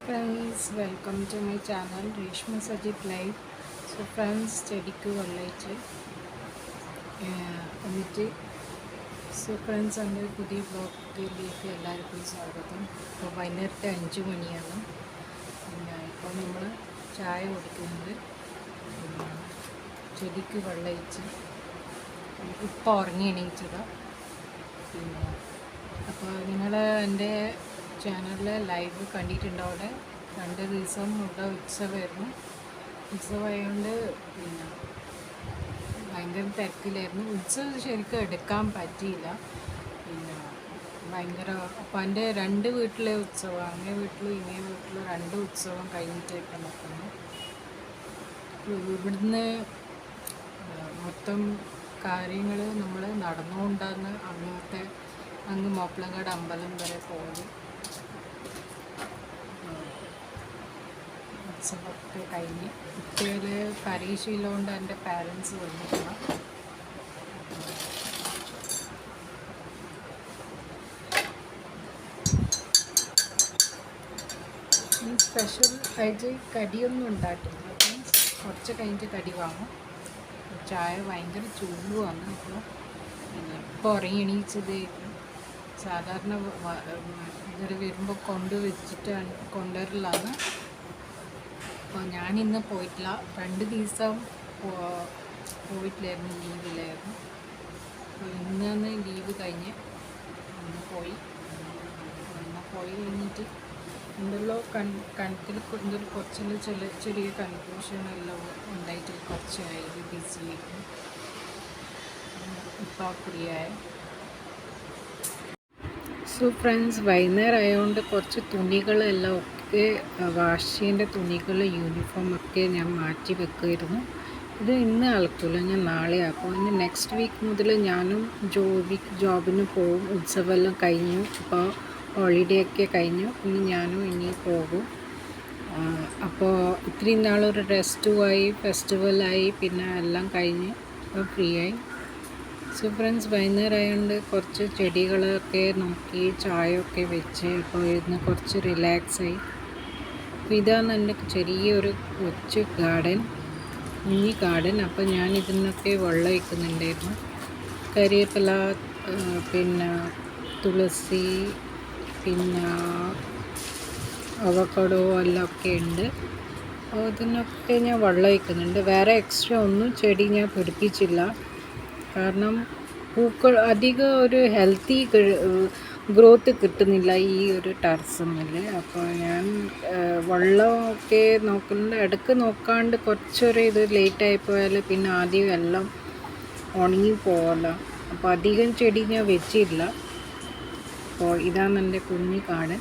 Friends, welcome to my channel Reshma Sajid Live. So friends, ചെടിക്ക് വെള്ളയിച്ച് എന്നിട്ട് friends എൻ്റെ പുതിയ ബ്ലോഗിലേക്ക് എല്ലാവർക്കും സ്വാഗതം. ഇപ്പോൾ വൈകുന്നേരത്തെ 5 മണിയാണ്. പിന്നെ ഇപ്പോൾ നമ്മൾ ചായ കുടിക്കുന്നത് ചെടിക്ക് വെള്ളയിച്ച് ഇപ്പോൾ ഉറങ്ങി എണീച്ചതാണ്. പിന്നെ അപ്പോൾ നിങ്ങൾ എൻ്റെ ചാനലിൽ ലൈവ് കണ്ടിട്ടുണ്ടവിടെ 2 ദിവസം ഇവിടെ ഉത്സവമായിരുന്നു. ഉത്സവമായതുകൊണ്ട് പിന്നെ ഭയങ്കര തിരക്കിലായിരുന്നു. ഉത്സവം ശരിക്കും എടുക്കാൻ പറ്റിയില്ല. പിന്നെ ഭയങ്കര അപ്പം എൻ്റെ 2 വീട്ടിലെ ഉത്സവം, അങ്ങേ വീട്ടിലും ഇങ്ങേ വീട്ടിലും 2 ഉത്സവം കഴിഞ്ഞിട്ടൊക്കെ നിൽക്കുന്നു. ഇവിടുന്ന് മൊത്തം കാര്യങ്ങൾ നമ്മൾ നടന്നുകൊണ്ടാണ് അങ്ങ് മോപ്പലങ്ങാട് അമ്പലം വരെ പോകും. ഉത്സവമൊക്കെ കഴിഞ്ഞ് കുട്ടികൾ പരീക്ഷയിലുകൊണ്ട് എൻ്റെ പാരൻസ് വന്നിട്ടില്ല. സ്പെഷ്യൽ ആയിട്ട് കടിയൊന്നും ഉണ്ടാക്കില്ല. അപ്പം കുറച്ച് കഴിഞ്ഞിട്ട് കടി വാങ്ങും. ചായ ഭയങ്കര ചൂടുമാണ്. അപ്പോൾ ഇപ്പോൾ ഉറങ്ങി എണീച്ചത് സാധാരണ ഇവർ വരുമ്പോൾ കൊണ്ടുവച്ചിട്ടാണ് കൊണ്ടുവരലാണ്. അപ്പോൾ ഞാനിന്ന് പോയിട്ടില്ല. 2 ദിവസം പോയിട്ടില്ലായിരുന്നു, ലീവിലായിരുന്നു. അപ്പോൾ ഇന്നാണ് ലീവ് കഴിഞ്ഞ് ഇന്ന് പോയി കഴിഞ്ഞിട്ട് എന്തെല്ലോ കണക്കിൽ എന്തൊരു കുറച്ചെല്ലാം ചെറിയ കൺഫ്യൂഷനെല്ലാം ഉണ്ടായിട്ട് കുറച്ചായി ബിസിയായിരുന്നു. ഇപ്പോൾ ഫ്രീയായ. സോ ഫ്രണ്ട്സ്, വൈകുന്നേരം ആയതുകൊണ്ട് കുറച്ച് തുണികളെല്ലാം ഒക്കെ വാഷ് ചെയ്യേണ്ട തുണികൾ, യൂണിഫോമൊക്കെ ഞാൻ മാറ്റി വെക്കുമായിരുന്നു. ഇത് ഇന്ന് അലക്കില്ല, ഞാൻ നാളെ ആക്കും. ഇനി നെക്സ്റ്റ് വീക്ക് മുതൽ ഞാനും ജോബിന് പോവും. ഉത്സവമെല്ലാം കഴിഞ്ഞു, അപ്പോൾ ഹോളിഡേ ഒക്കെ കഴിഞ്ഞു. ഇനി ഞാനും ഇനി പോകും. അപ്പോൾ ഇത്രയും നാളൊരു റെസ്റ്റുമായി, ഫെസ്റ്റിവലായി, പിന്നെ എല്ലാം കഴിഞ്ഞ് ഇപ്പോൾ ഫ്രീ ആയി. സോ ഫ്രണ്ട്സ്, വൈകുന്നേരം ആയതുകൊണ്ട് കുറച്ച് ചെടികളൊക്കെ നോക്കി ചായയൊക്കെ വെച്ച് ഇപ്പോൾ ഇരുന്ന് കുറച്ച് റിലാക്സായി. അപ്പോൾ ഇതാണ് എൻ്റെ ചെറിയൊരു കൊച്ചു ഗാർഡൻ, മിനി ഗാർഡൻ. അപ്പോൾ ഞാൻ ഇതിനൊക്കെ വെള്ളം ഒഴിക്കുന്നുണ്ടായിരുന്നു. കരിവേപ്പില, പിന്നെ തുളസി, പിന്നെ അവക്കാഡോ എല്ലാം ഒക്കെ ഉണ്ട്. അപ്പോൾ ഇതിനൊക്കെ ഞാൻ വെള്ളം ഒഴിക്കുന്നുണ്ട്. വേറെ എക്സ്ട്രാ ഒന്നും ചെടി ഞാൻ പിടിപ്പിച്ചില്ല. കാരണം പൂക്കൾ അധികം ഒരു ഹെൽത്തി ഗ്രോത്ത് കിട്ടുന്നില്ല ഈ ഒരു ടെറസുമ്മൽ. അപ്പോൾ ഞാൻ വെള്ളമൊക്കെ നോക്കുന്നുണ്ട്. ഇടയ്ക്ക് നോക്കാണ്ട് കുറച്ചൊരു ഇത് ലേറ്റായി പോയാൽ പിന്നെ ആദ്യം എല്ലാം ഉണങ്ങി പോകല. അപ്പോൾ അധികം ചെടി ഞാൻ വെച്ചില്ല. അപ്പോൾ ഇതാണ് എൻ്റെ കുഞ്ഞു ഗാർഡൻ.